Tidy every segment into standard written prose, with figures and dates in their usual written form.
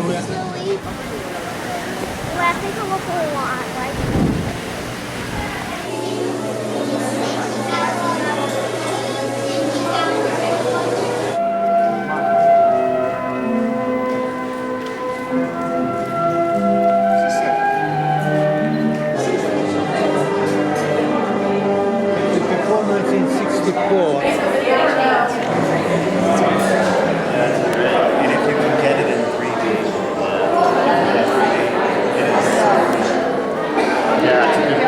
I think I'm going to want, right? Before 1964. And if you can get it in 3D, yeah, it's a good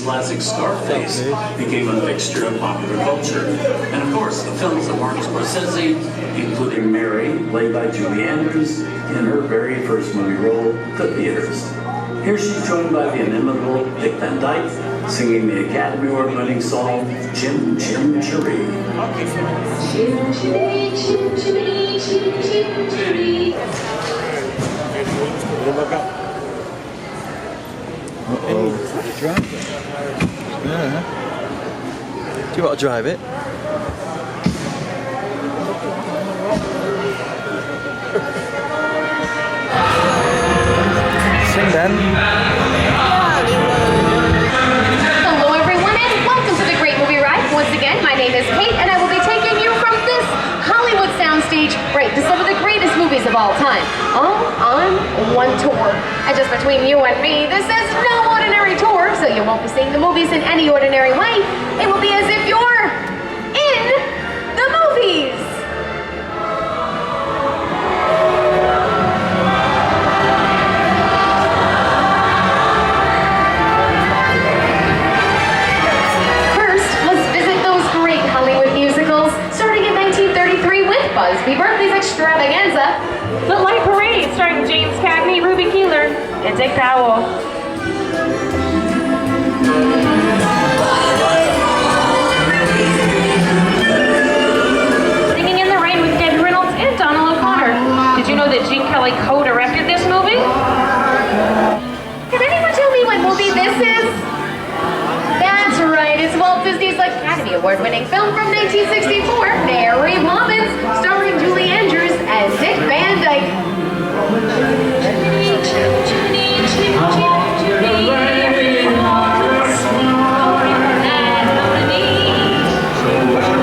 classic Scarface became a fixture of popular culture. And of course, the films of Martin Scorsese, including Mary, played by Julie Andrews, in her very first movie role, to theaters. Here she's joined by the inimitable Dick Van Dyke, singing the Academy Award-winning song, Chim Chim Cheree. Chim Cheree, Chim Cheree, Chim Chim Cheree. Uh-oh. Yeah. Do you want to drive it? Sing then. Hello everyone and welcome to the Great Movie Ride. Once again, my name is Kate and I will be taking you from this Hollywood soundstage right to some of the greatest movies of all time. All on one tour. And just between you and me, this is no ordinary tour, so you won't be seeing the movies in any ordinary way. It will be as if you're in the movies. First, let's visit those great Hollywood musicals, starting in 1933 with Busby Berkeley's Extravaganza. The Light Parade, starring James Cagney, Ruby Keeler, and Dick Powell. Singing in the Rain with Debbie Reynolds and Donald O'Connor. Did you know that Gene Kelly co-directed this movie? Can anyone tell me what movie this is? That's right, it's Walt Disney's Academy Award-winning film from 1964, Mary Poppins, starring Julie Andrews and Dick Van Dyke.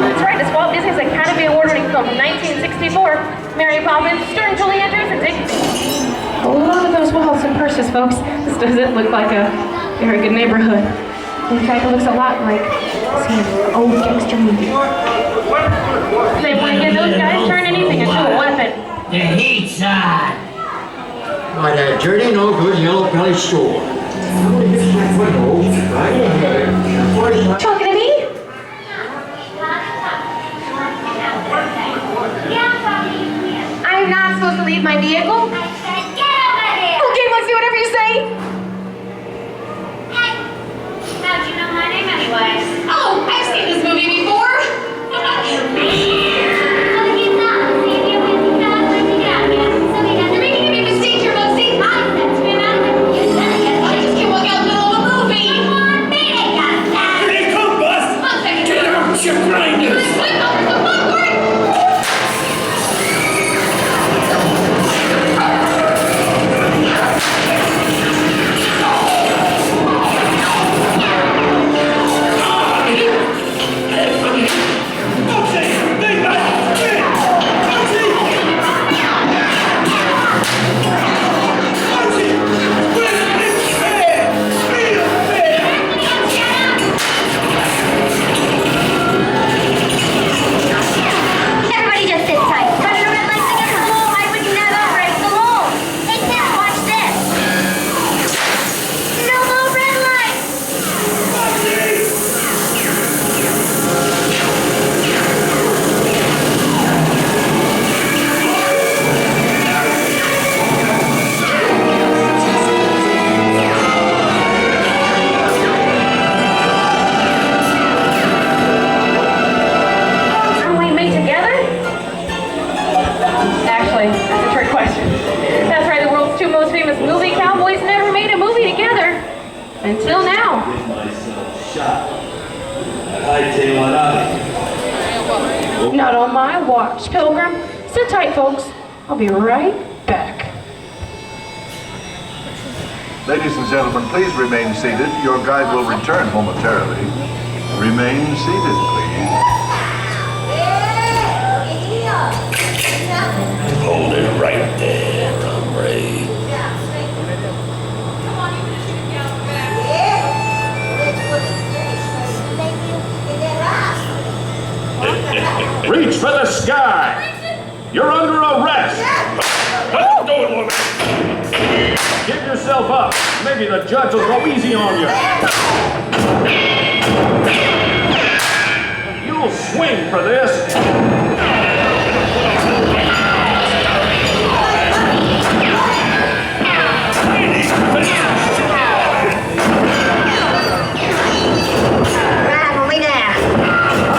That's right, it's Walt Disney's Academy Award-winning film from 1964, Mary Poppins, starring Julie Andrews and Dick. A lot of those walls and purses, folks. This doesn't look like a very good neighborhood. In fact, it looks a lot like seeing an old gangster movie. They want to get those guys turn anything into a weapon. The heat's on. By that dirty, no good yellow belly store. Talking to me? I'm not supposed to leave my vehicle? Okay, let's do whatever you say. How'd you know my name anyways? Oh, I've seen this movie before. You're making a big mistake here, Bugsy. I just can't walk out in the middle of a movie. Here they come, Buzz! One second. Get out, you grinders! Flip over the popcorn. Until now. Not on my watch, Pilgrim. Sit tight, folks. I'll be right back. Ladies and gentlemen, please remain seated. Your guide will return momentarily. Remain seated, please. Hold it right there, hombre. Reach for the sky! You're under arrest! What are you doing, woman? Give yourself up. Maybe the judge will go easy on you. You'll swing for this. Right, we now.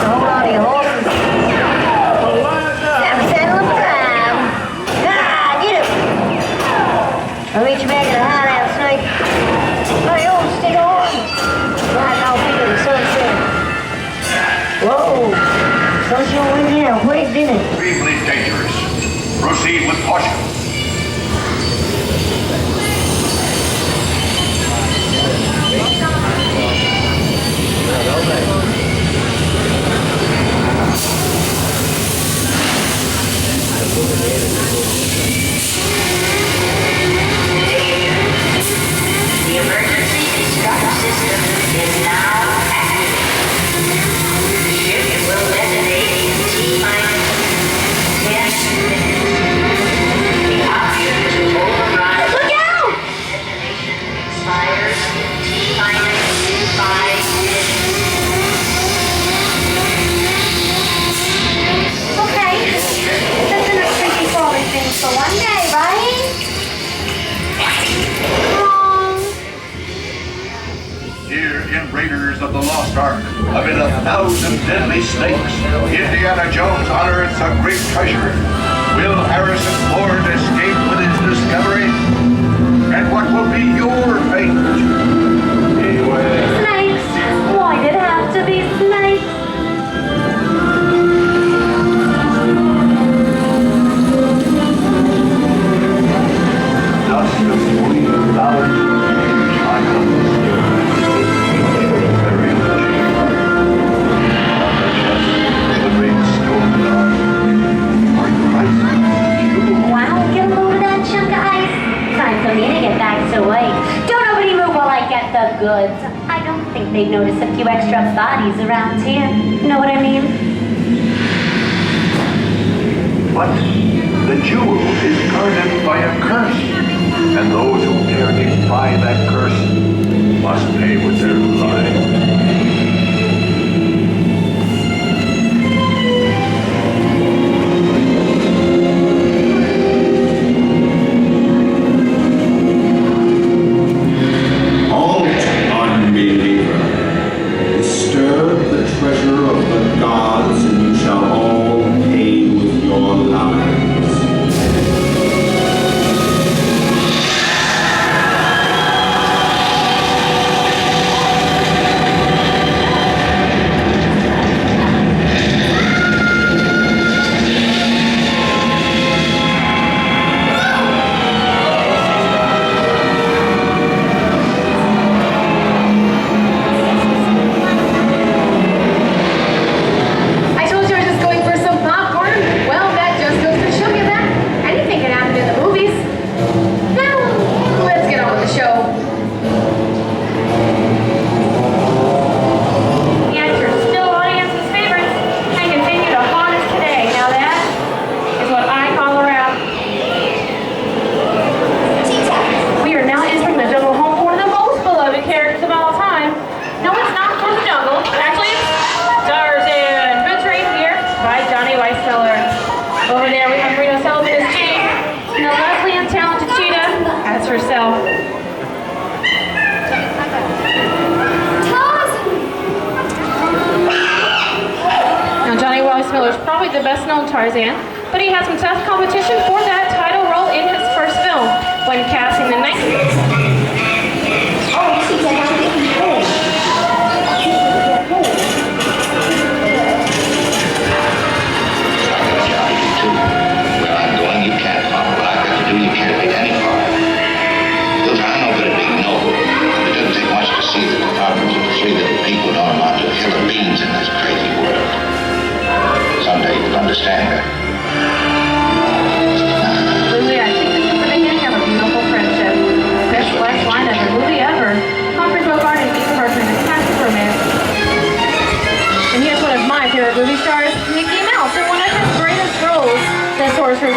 Hold on to your horses. Time to settle the crime. Ah, get him. I'll meet you back at the hideout, Snake. Hurry on, stick on. Riding off into the sunset. Whoa. Sunshine went down quick, didn't it? Extremely dangerous. Proceed with caution. The emergency distress system is now active. The ship will detonate in T-minus 10 minutes. The option to override. Look out! Detonation expires in T-minus 5 minutes. Okay. That's enough freaky crawling things for one day, right? Here in Raiders of the Lost Ark, amid 1,000 deadly snakes, Indiana Jones unearths a great treasure. Will Harrison Ford escape with his discovery? And what will be your fate? Beware. Snakes. Why did it have to be snakes? Dust of 40,000 islands. Buried the great stone god. Are you right? Wow, get a load of that chunk of ice. Time for me to get back to work. Don't nobody move while I get the goods. I don't think they'd notice a few extra bodies around here. Know what I mean? But the jewel is guarded by a curse, and those who dare defy that curse must pay with their lives. Halt, unbeliever. Disturb the treasure of the gods, and you shall all pay with your lives. I told you I was just going for some popcorn. Well, that just goes to show you that anything can happen in the movies. Now, let's get on with the show. The actors still audience's favorites and continue to haunt us today. Now that is what I call a wrap. We are now entering the jungle home for one of the most beloved characters of all time. No, it's not from the jungle. Actually, it's Tarzan, portrayed here by Johnny Weissmuller. Over there we have Reno Sullivan as Jane, and the lovely and talented Cheetah as herself. Now Johnny Weissmuller is probably the best known Tarzan, but he had some tough competition for that title role in his first film when casting the 19... Oh, you see that?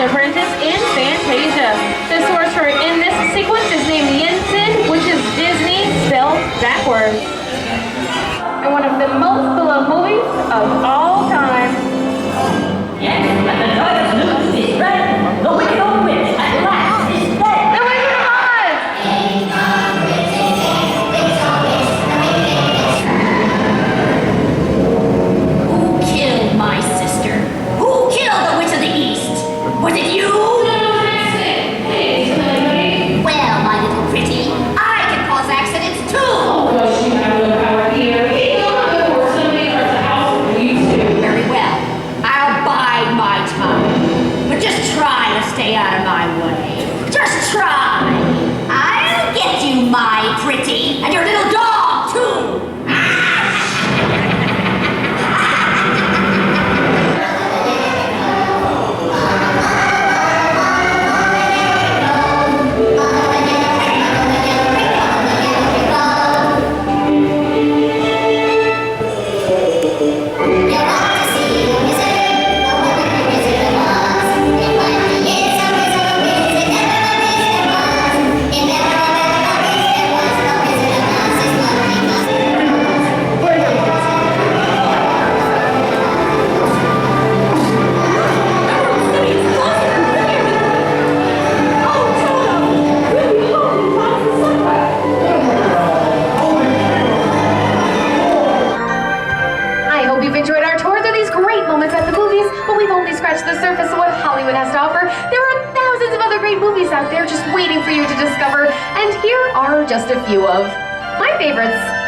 apprentice in Fantasia. The sorcerer in this sequence is named Yensid, which is Disney spelled backwards. And one of the most beloved movies of all time. Yes, but the Darkest News is ready. The wicked old witch at last is dead. The Wizard of Oz! Who killed my sister? Who killed the Witch of the East? Was it you? Well, my little pretty, I can cause accidents too. Very well. I'll bide my time. But just try to stay out of my way. Just try. I'll get you, my pretty, and your little dog too. The surface of what Hollywood has to offer. There are thousands of other great movies out there just waiting for you to discover, and here are just a few of my favorites.